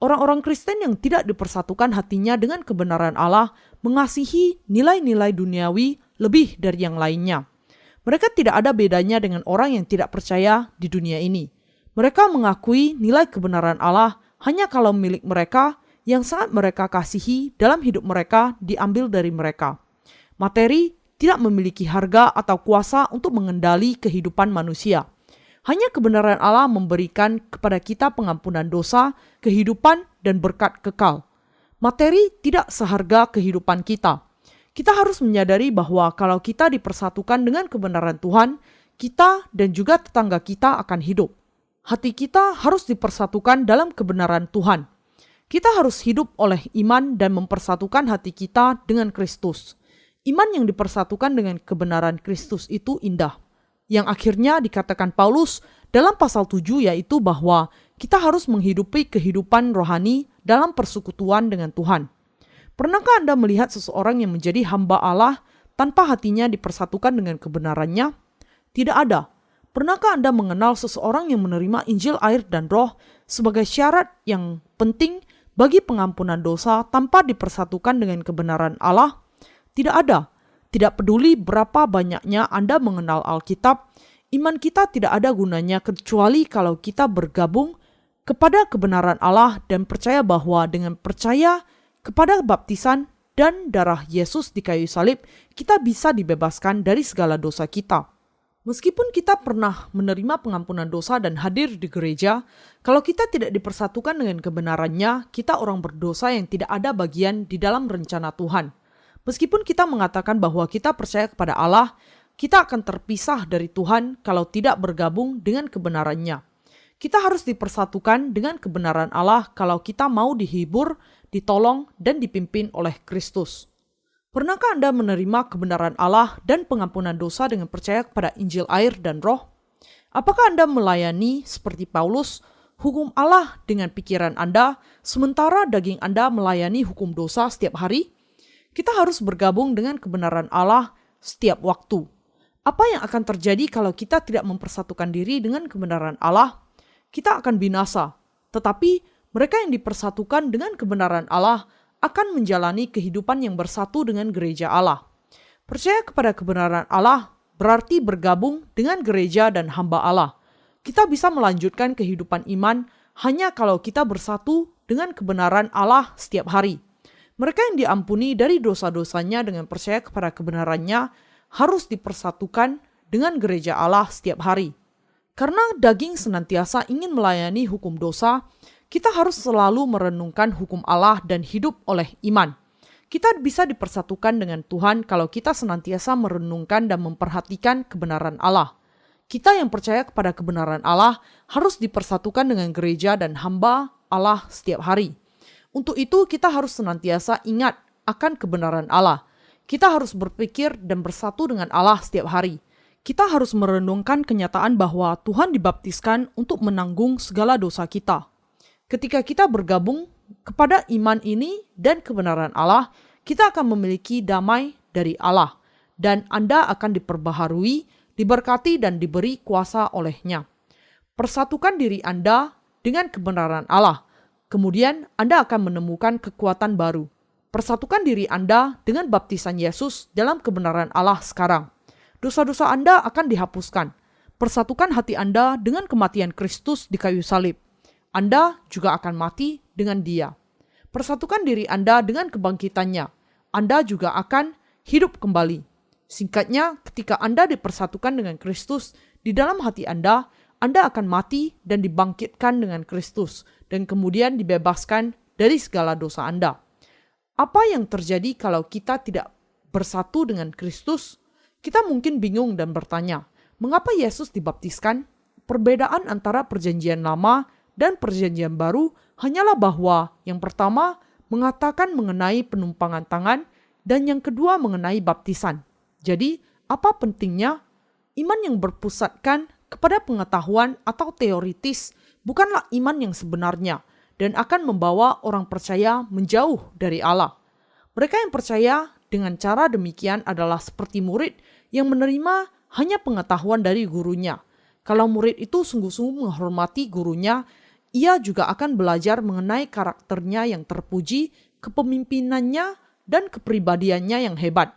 Orang-orang Kristen yang tidak dipersatukan hatinya dengan kebenaran Allah mengasihi nilai-nilai duniawi lebih dari yang lainnya. Mereka tidak ada bedanya dengan orang yang tidak percaya di dunia ini. Mereka mengakui nilai kebenaran Allah hanya kalau milik mereka yang sangat mereka kasihi dalam hidup mereka diambil dari mereka. Materi tidak memiliki harga atau kuasa untuk mengendali kehidupan manusia. Hanya kebenaran Allah memberikan kepada kita pengampunan dosa, kehidupan, dan berkat kekal. Materi tidak seharga kehidupan kita. Kita harus menyadari bahwa kalau kita dipersatukan dengan kebenaran Tuhan, kita dan juga tetangga kita akan hidup. Hati kita harus dipersatukan dalam kebenaran Tuhan. Kita harus hidup oleh iman dan mempersatukan hati kita dengan Kristus. Iman yang dipersatukan dengan kebenaran Kristus itu indah. Yang akhirnya dikatakan Paulus dalam pasal 7 yaitu bahwa kita harus menghidupi kehidupan rohani dalam persekutuan dengan Tuhan. Pernahkah Anda melihat seseorang yang menjadi hamba Allah tanpa hatinya dipersatukan dengan kebenarannya? Tidak ada. Pernahkah Anda mengenal seseorang yang menerima Injil air dan roh sebagai syarat yang penting bagi pengampunan dosa tanpa dipersatukan dengan kebenaran Allah? Tidak ada. Tidak peduli berapa banyaknya Anda mengenal Alkitab, iman kita tidak ada gunanya kecuali kalau kita bergabung kepada kebenaran Allah dan percaya bahwa dengan percaya kepada baptisan dan darah Yesus di kayu salib, kita bisa dibebaskan dari segala dosa kita. Meskipun kita pernah menerima pengampunan dosa dan hadir di gereja, kalau kita tidak dipersatukan dengan kebenarannya, kita orang berdosa yang tidak ada bagian di dalam rencana Tuhan. Meskipun kita mengatakan bahwa kita percaya kepada Allah, kita akan terpisah dari Tuhan kalau tidak bergabung dengan kebenarannya. Kita harus dipersatukan dengan kebenaran Allah kalau kita mau dihibur, ditolong, dan dipimpin oleh Kristus. Pernahkah Anda menerima kebenaran Allah dan pengampunan dosa dengan percaya kepada Injil air dan roh? Apakah Anda melayani seperti Paulus, hukum Allah dengan pikiran Anda, sementara daging Anda melayani hukum dosa setiap hari? Kita harus bergabung dengan kebenaran Allah setiap waktu. Apa yang akan terjadi kalau kita tidak mempersatukan diri dengan kebenaran Allah? Kita akan binasa. Tetapi mereka yang dipersatukan dengan kebenaran Allah akan menjalani kehidupan yang bersatu dengan gereja Allah. Percaya kepada kebenaran Allah berarti bergabung dengan gereja dan hamba Allah. Kita bisa melanjutkan kehidupan iman hanya kalau kita bersatu dengan kebenaran Allah setiap hari. Mereka yang diampuni dari dosa-dosanya dengan percaya kepada kebenarannya harus dipersatukan dengan gereja Allah setiap hari. Karena daging senantiasa ingin melayani hukum dosa, Kita harus selalu merenungkan hukum Allah dan hidup oleh iman. Kita bisa dipersatukan dengan Tuhan kalau kita senantiasa merenungkan dan memperhatikan kebenaran Allah. Kita yang percaya kepada kebenaran Allah harus dipersatukan dengan gereja dan hamba Allah setiap hari. Untuk itu kita harus senantiasa ingat akan kebenaran Allah. Kita harus berpikir dan bersatu dengan Allah setiap hari. Kita harus merenungkan kenyataan bahwa Tuhan dibaptiskan untuk menanggung segala dosa kita. Ketika kita bergabung kepada iman ini dan kebenaran Allah, kita akan memiliki damai dari Allah, dan Anda akan diperbaharui, diberkati, dan diberi kuasa olehnya. Persatukan diri Anda dengan kebenaran Allah, kemudian Anda akan menemukan kekuatan baru. Persatukan diri Anda dengan baptisan Yesus dalam kebenaran Allah sekarang. Dosa-dosa Anda akan dihapuskan. Persatukan hati Anda dengan kematian Kristus di kayu salib. Anda juga akan mati dengan Dia. Persatukan diri Anda dengan kebangkitannya. Anda juga akan hidup kembali. Singkatnya, ketika Anda dipersatukan dengan Kristus di dalam hati Anda akan mati dan dibangkitkan dengan Kristus, dan kemudian dibebaskan dari segala dosa Anda. Apa yang terjadi kalau kita tidak bersatu dengan Kristus? Kita mungkin bingung dan bertanya, mengapa Yesus dibaptiskan? Perbedaan antara perjanjian lama dan perjanjian baru hanyalah bahwa yang pertama mengatakan mengenai penumpangan tangan dan yang kedua mengenai baptisan. Jadi, apa pentingnya? Iman yang berpusatkan kepada pengetahuan atau teoritis bukanlah iman yang sebenarnya dan akan membawa orang percaya menjauh dari Allah. Mereka yang percaya dengan cara demikian adalah seperti murid yang menerima hanya pengetahuan dari gurunya. Kalau murid itu sungguh-sungguh menghormati gurunya, ia juga akan belajar mengenai karakternya yang terpuji, kepemimpinannya, dan kepribadiannya yang hebat.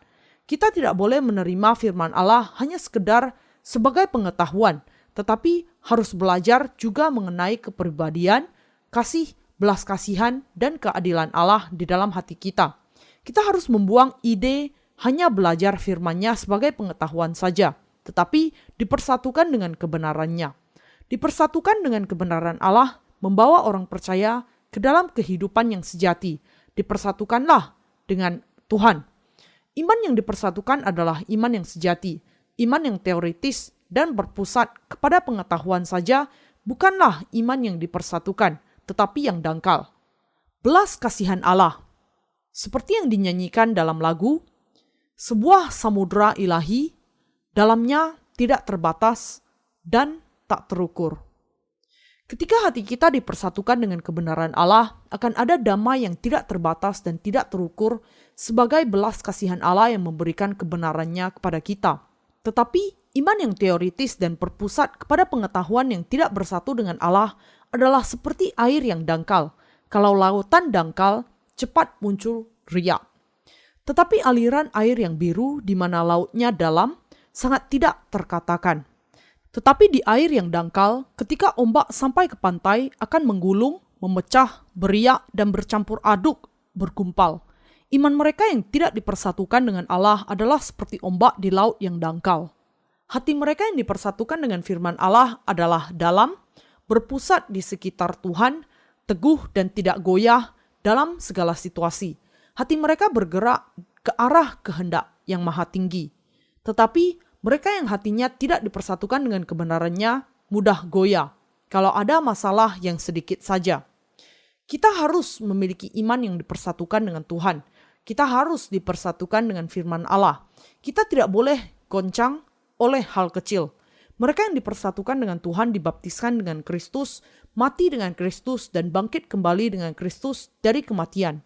Kita tidak boleh menerima firman Allah hanya sekedar sebagai pengetahuan, tetapi harus belajar juga mengenai kepribadian, kasih, belas kasihan, dan keadilan Allah di dalam hati kita. Kita harus membuang ide hanya belajar firman-Nya sebagai pengetahuan saja, tetapi dipersatukan dengan kebenarannya. Dipersatukan dengan kebenaran Allah membawa orang percaya ke dalam kehidupan yang sejati. Dipersatukanlah dengan Tuhan. Iman yang dipersatukan adalah iman yang sejati. Iman yang teoritis dan berpusat kepada pengetahuan saja bukanlah iman yang dipersatukan, tetapi yang dangkal. Belas kasihan Allah. Seperti yang dinyanyikan dalam lagu, sebuah samudera ilahi, dalamnya tidak terbatas dan tak terukur. Ketika hati kita dipersatukan dengan kebenaran Allah, akan ada damai yang tidak terbatas dan tidak terukur sebagai belas kasihan Allah yang memberikan kebenarannya kepada kita. Tetapi iman yang teoritis dan berpusat kepada pengetahuan yang tidak bersatu dengan Allah adalah seperti air yang dangkal. Kalau lautan dangkal, cepat muncul riak. Tetapi aliran air yang biru di mana lautnya dalam sangat tidak terkatakan. Tetapi di air yang dangkal, ketika ombak sampai ke pantai akan menggulung, memecah, beriak, dan bercampur aduk, bergumpal. Iman mereka yang tidak dipersatukan dengan Allah adalah seperti ombak di laut yang dangkal. Hati mereka yang dipersatukan dengan firman Allah adalah dalam, berpusat di sekitar Tuhan, teguh dan tidak goyah dalam segala situasi. Hati mereka bergerak ke arah kehendak yang maha tinggi. Tetapi mereka yang hatinya tidak dipersatukan dengan kebenarannya mudah goyah kalau ada masalah yang sedikit saja. Kita harus memiliki iman yang dipersatukan dengan Tuhan. Kita harus dipersatukan dengan firman Allah. Kita tidak boleh goncang oleh hal kecil. Mereka yang dipersatukan dengan Tuhan dibaptiskan dengan Kristus, mati dengan Kristus, dan bangkit kembali dengan Kristus dari kematian.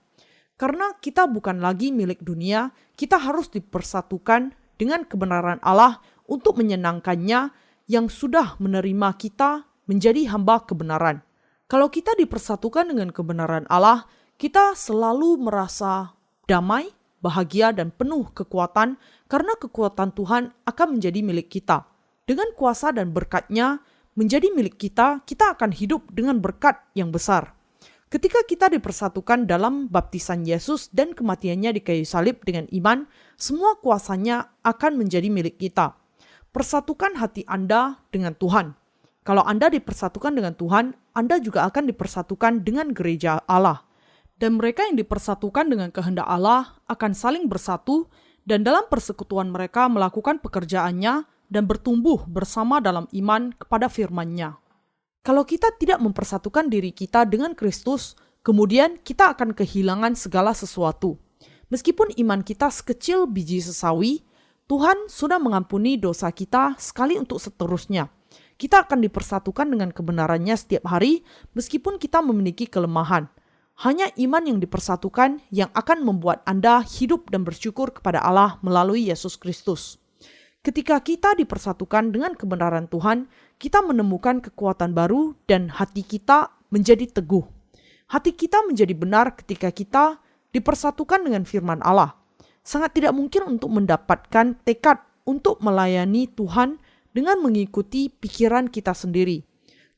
Karena kita bukan lagi milik dunia, kita harus dipersatukan dengan kebenaran Allah untuk menyenangkannya yang sudah menerima kita menjadi hamba kebenaran. Kalau kita dipersatukan dengan kebenaran Allah, kita selalu merasa damai, bahagia, dan penuh kekuatan karena kekuatan Tuhan akan menjadi milik kita. Dengan kuasa dan berkat-Nya menjadi milik kita, kita akan hidup dengan berkat yang besar. Ketika kita dipersatukan dalam baptisan Yesus dan kematiannya di kayu salib dengan iman, semua kuasanya akan menjadi milik kita. Persatukan hati Anda dengan Tuhan. Kalau Anda dipersatukan dengan Tuhan, Anda juga akan dipersatukan dengan gereja Allah. Dan mereka yang dipersatukan dengan kehendak Allah akan saling bersatu dan dalam persekutuan mereka melakukan pekerjaannya dan bertumbuh bersama dalam iman kepada firman-Nya. Kalau kita tidak mempersatukan diri kita dengan Kristus, kemudian kita akan kehilangan segala sesuatu. Meskipun iman kita sekecil biji sesawi, Tuhan sudah mengampuni dosa kita sekali untuk seterusnya. Kita akan dipersatukan dengan kebenarannya setiap hari meskipun kita memiliki kelemahan. Hanya iman yang dipersatukan yang akan membuat Anda hidup dan bersyukur kepada Allah melalui Yesus Kristus. Ketika kita dipersatukan dengan kebenaran Tuhan, kita menemukan kekuatan baru dan hati kita menjadi teguh. Hati kita menjadi benar ketika kita dipersatukan dengan firman Allah. Sangat tidak mungkin untuk mendapatkan tekad untuk melayani Tuhan dengan mengikuti pikiran kita sendiri.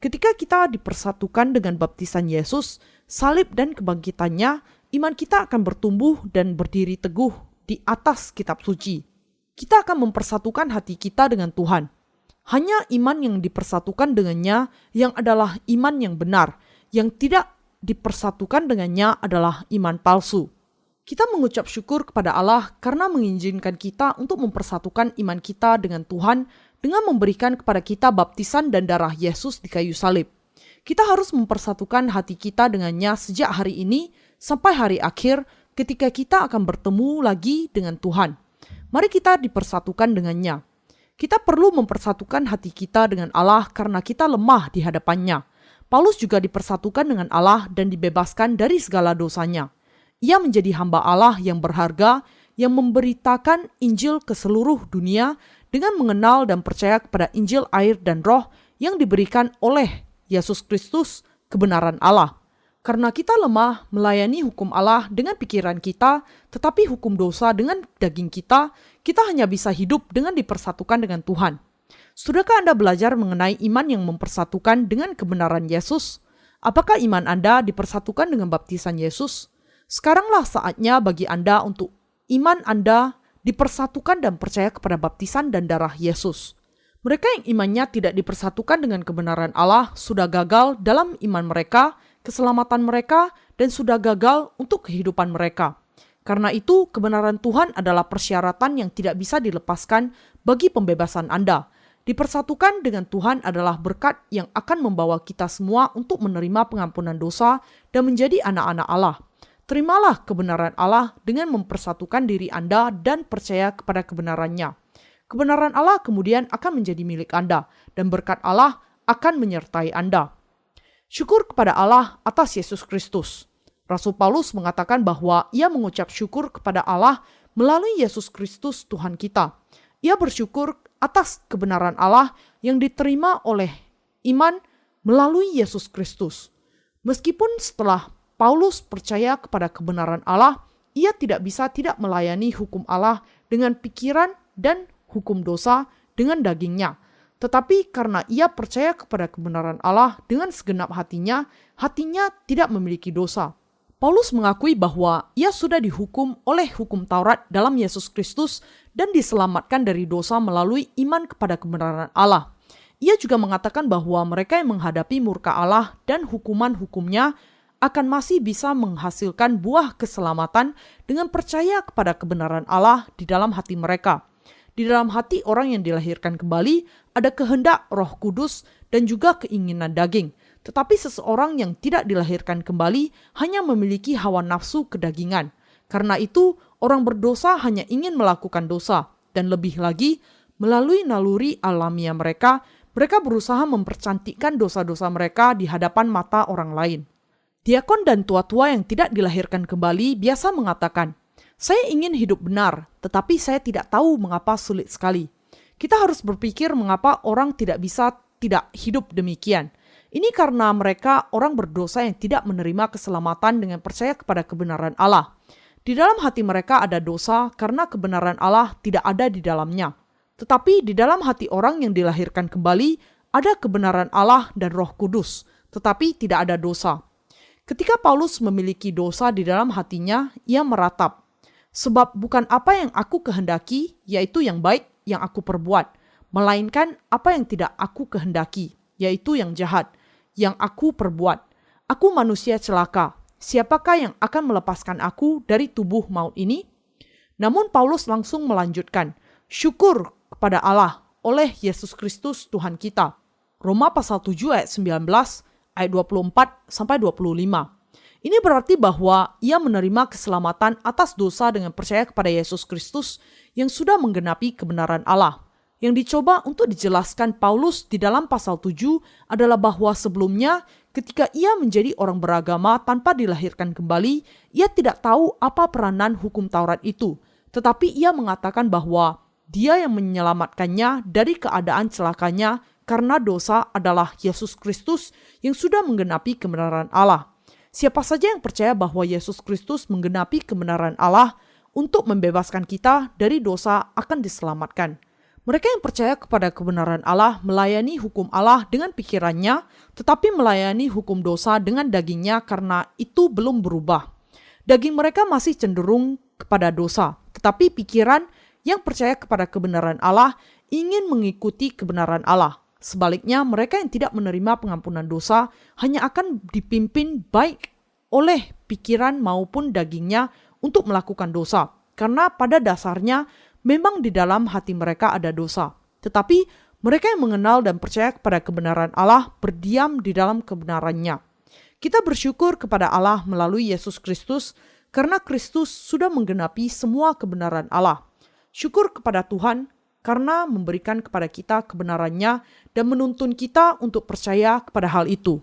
Ketika kita dipersatukan dengan baptisan Yesus, salib dan kebangkitannya, iman kita akan bertumbuh dan berdiri teguh di atas kitab suci. Kita akan mempersatukan hati kita dengan Tuhan. Hanya iman yang dipersatukan dengannya yang adalah iman yang benar, yang tidak dipersatukan dengannya adalah iman palsu. Kita mengucap syukur kepada Allah karena mengizinkan kita untuk mempersatukan iman kita dengan Tuhan dengan memberikan kepada kita baptisan dan darah Yesus di kayu salib. Kita harus mempersatukan hati kita dengannya sejak hari ini sampai hari akhir ketika kita akan bertemu lagi dengan Tuhan. Mari kita dipersatukan dengannya. Kita perlu mempersatukan hati kita dengan Allah karena kita lemah di hadapannya. Paulus juga dipersatukan dengan Allah dan dibebaskan dari segala dosanya. Ia menjadi hamba Allah yang berharga yang memberitakan Injil ke seluruh dunia dengan mengenal dan percaya kepada Injil air dan roh yang diberikan oleh Yesus Kristus, kebenaran Allah. Karena kita lemah melayani hukum Allah dengan pikiran kita, tetapi hukum dosa dengan daging kita, kita hanya bisa hidup dengan dipersatukan dengan Tuhan. Sudahkah Anda belajar mengenai iman yang mempersatukan dengan kebenaran Yesus? Apakah iman Anda dipersatukan dengan baptisan Yesus? Sekaranglah saatnya bagi Anda untuk iman Anda dipersatukan dan percaya kepada baptisan dan darah Yesus. Mereka yang imannya tidak dipersatukan dengan kebenaran Allah sudah gagal dalam iman mereka, keselamatan mereka, dan sudah gagal untuk kehidupan mereka. Karena itu, kebenaran Tuhan adalah persyaratan yang tidak bisa dilepaskan bagi pembebasan Anda. Dipersatukan dengan Tuhan adalah berkat yang akan membawa kita semua untuk menerima pengampunan dosa dan menjadi anak-anak Allah. Terimalah kebenaran Allah dengan mempersatukan diri Anda dan percaya kepada kebenarannya. Kebenaran Allah kemudian akan menjadi milik Anda dan berkat Allah akan menyertai Anda. Syukur kepada Allah atas Yesus Kristus. Rasul Paulus mengatakan bahwa ia mengucap syukur kepada Allah melalui Yesus Kristus Tuhan kita. Ia bersyukur atas kebenaran Allah yang diterima oleh iman melalui Yesus Kristus. Meskipun setelah Paulus percaya kepada kebenaran Allah, ia tidak bisa tidak melayani hukum Allah dengan pikiran dan hukum dosa dengan dagingnya. Tetapi karena ia percaya kepada kebenaran Allah dengan segenap hatinya tidak memiliki dosa. Paulus mengakui bahwa ia sudah dihukum oleh hukum Taurat dalam Yesus Kristus dan diselamatkan dari dosa melalui iman kepada kebenaran Allah. Ia juga mengatakan bahwa mereka yang menghadapi murka Allah dan hukuman-hukumnya akan masih bisa menghasilkan buah keselamatan dengan percaya kepada kebenaran Allah di dalam hati mereka. Di dalam hati orang yang dilahirkan kembali ada kehendak Roh Kudus dan juga keinginan daging. Tetapi seseorang yang tidak dilahirkan kembali hanya memiliki hawa nafsu kedagingan. Karena itu, orang berdosa hanya ingin melakukan dosa. Dan lebih lagi, melalui naluri alamiah mereka berusaha mempercantikkan dosa-dosa mereka di hadapan mata orang lain. Diakon dan tua-tua yang tidak dilahirkan kembali biasa mengatakan, "Saya ingin hidup benar, tetapi saya tidak tahu mengapa sulit sekali." Kita harus berpikir mengapa orang tidak bisa tidak hidup demikian. Ini karena mereka orang berdosa yang tidak menerima keselamatan dengan percaya kepada kebenaran Allah. Di dalam hati mereka ada dosa karena kebenaran Allah tidak ada di dalamnya. Tetapi di dalam hati orang yang dilahirkan kembali ada kebenaran Allah dan Roh Kudus, tetapi tidak ada dosa. Ketika Paulus memiliki dosa di dalam hatinya, ia meratap, "Sebab bukan apa yang aku kehendaki, yaitu yang baik yang aku perbuat, melainkan apa yang tidak aku kehendaki, yaitu yang jahat, yang aku perbuat. Aku manusia celaka. Siapakah yang akan melepaskan aku dari tubuh maut ini? Namun Paulus langsung melanjutkan, syukur kepada Allah oleh Yesus Kristus Tuhan kita. Roma pasal 7 ayat 19, ayat 24 sampai 25. Ini berarti bahwa ia menerima keselamatan atas dosa dengan percaya kepada Yesus Kristus yang sudah menggenapi kebenaran Allah. Yang dicoba untuk dijelaskan Paulus di dalam pasal 7 adalah bahwa sebelumnya ketika ia menjadi orang beragama tanpa dilahirkan kembali, ia tidak tahu apa peranan hukum Taurat itu. Tetapi ia mengatakan bahwa dia yang menyelamatkannya dari keadaan celakanya karena dosa adalah Yesus Kristus yang sudah menggenapi kebenaran Allah. Siapa saja yang percaya bahwa Yesus Kristus menggenapi kebenaran Allah untuk membebaskan kita dari dosa akan diselamatkan. Mereka yang percaya kepada kebenaran Allah melayani hukum Allah dengan pikirannya, tetapi melayani hukum dosa dengan dagingnya karena itu belum berubah. Daging mereka masih cenderung kepada dosa, tetapi pikiran yang percaya kepada kebenaran Allah ingin mengikuti kebenaran Allah. Sebaliknya, mereka yang tidak menerima pengampunan dosa hanya akan dipimpin baik oleh pikiran maupun dagingnya untuk melakukan dosa. Karena pada dasarnya memang di dalam hati mereka ada dosa. Tetapi mereka yang mengenal dan percaya kepada kebenaran Allah berdiam di dalam kebenarannya. Kita bersyukur kepada Allah melalui Yesus Kristus karena Kristus sudah menggenapi semua kebenaran Allah. Syukur kepada Tuhan karena memberikan kepada kita kebenarannya dan menuntun kita untuk percaya kepada hal itu.